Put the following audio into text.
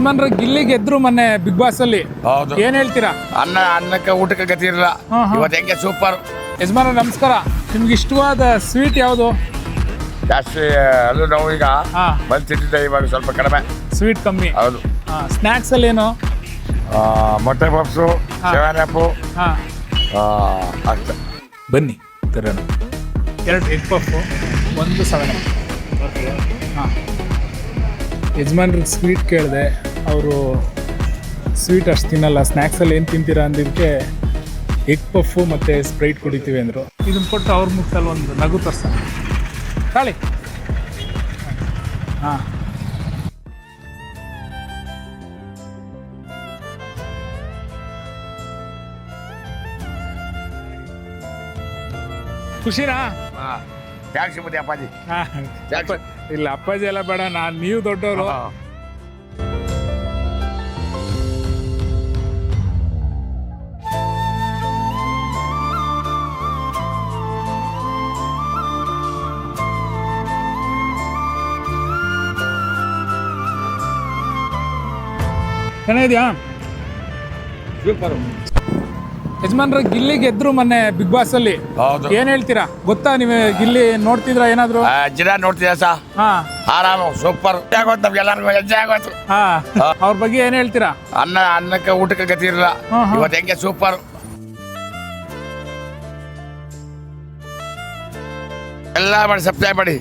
ಯಜಮಾನ್ರ ಗಿಲ್ಲಿ ಗೆದ್ರು ಮೊನ್ನೆ big boss ಅಲ್ಲಿ. ಹೌದು. ಏನ್ ಹೇಳ್ತೀರಾ? ಅನ್ನಕ್ಕೆ ಊಟಕ್ಕೆ ಗತಿ ಇರಲ್ಲ. ಇವತ್ತು ಹೆಂಗೆ ಸೂಪರ್. ಯಜಮಾನ್ರ ನಮಸ್ಕಾರ. ನಿಮ್ಗೆ ಇಷ್ಟವಾದ ಸ್ವೀಟ್ ಯಾವುದು? ಜಾಸ್ತಿ ಅಲ್ಲೂ ನಾವು ಈಗ ಬಂದು ತಿಂತಿದ್ದೆ, ಇವಾಗ ಸ್ವಲ್ಪ ಕಡಿಮೆ ಸ್ವೀಟ್ ಕಮ್ಮಿ. ಹೌದು. ಸ್ನ್ಯಾಕ್ಸ್ ಅಲ್ಲಿ ಏನು? ಮೊಟ್ಟೆ ಪಪ್ಸು, ಸೆವೆನ್-ಅಪ್ ಅಷ್ಟೇ. ಬನ್ನಿ ತರೋಣ. 2 ಎಗ್ ಪಫು, 1 7-ಅಪ್. ಹಾಂ, ಯಜಮಾನ್ರಿಗೆ ಸ್ವೀಟ್ ಕೇಳಿದೆ. ಅವರು ಸ್ವೀಟ್ ಅಷ್ಟು ತಿನ್ನಲ್ಲ. ಸ್ನ್ಯಾಕ್ಸಲ್ಲಿ ಏನು ತಿಂತೀರಾ ಅಂದಿದ್ದಕ್ಕೆ ಎಗ್ ಪಫು ಮತ್ತು ಸ್ಪ್ರೈಟ್ ಕುಡಿತೀವಿ ಅಂದರು. ಇದನ್ನು ಕೊಟ್ಟು ಅವ್ರ ಮುಖದಲ್ಲಿ ಒಂದು ನಗು ತರ್ಸೋಣ. ತಾಳಿ. ಹಾಂ, ಖುಷಿನಾ? ಥ್ಯಾಂಕ್ಸ್ ಮತ್ತೆ ಅಪ್ಪಾಜಿ. ಇಲ್ಲ ಅಪ್ಪಾಜಿ ಎಲ್ಲ ಬೇಡ, ನೀವು ದೊಡ್ಡವರು. ಚೆನ್ನಾಗಿದ್ಯಾ? ಸೂಪರ್. ಯಜಮಾನ್ರ ಗಿಲ್ಲಿ ಗೆದ್ರು ಮೊನ್ನೆ ಬಿಗ್ ಬಾಸ್ ಅಲ್ಲಿ. ಹೌದು. ಏನ್ ಹೇಳ್ತೀರಾ? ಗೊತ್ತಾ ನೀವು ಗಿಲ್ಲಿ ನೋಡ್ತಿದ್ರ ಏನಾದ್ರು? ಜಿರಾ ನೋಡ್ತೀರಾ ಸಾ? ಆರಾಮ ಸೂಪರ್ ಆಗೋದು, ನಮ್ಗೆಲ್ಲರಿಗೂ ಹೆಜ್ಜೆ ಆಗೋದು. ಅವ್ರ ಬಗ್ಗೆ ಏನ್ ಹೇಳ್ತೀರಾ? ಅನ್ನಕ್ಕೆ ಊಟಕ್ಕೆ ಗತಿ ಇರಲ್ಲ. ಇವತ್ತು ಹೆಂಗೆ ಸೂಪರ್. ಎಲ್ಲ ಮಾಡಿ ಸಬ್ಸ್ಕ್ರೈಬ್ ಮಾಡಿ.